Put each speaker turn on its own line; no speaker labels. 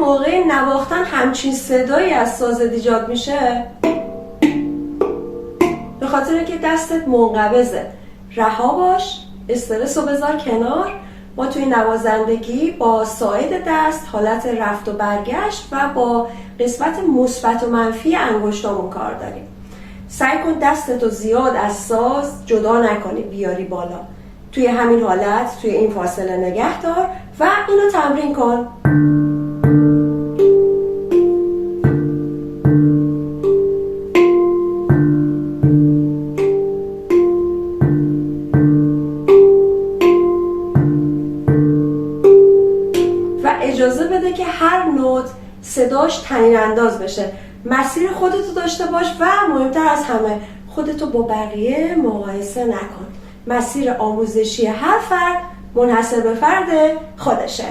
موقع نواختن همچین صدایی از سازت ایجاد میشه؟ به خاطر که دستت منقبضه. رها باش، استرس رو بذار کنار. ما توی نوازندگی با ساعد دست حالت رفت و برگشت و با قسمت مثبت و منفی انگشتامون کار داریم. سعی کن دستتو زیاد از ساز جدا نکنی، بیاری بالا. توی همین حالت، توی این فاصله نگه دار و اینو تمرین کن. و اجازه بده که هر نوت صداش طنین انداز بشه. مسیر خودتو داشته باش و مهمتر از همه خودتو با بقیه مقایسه نکن. مسیر آموزشی هر فرد منحصر به فرد خودشه.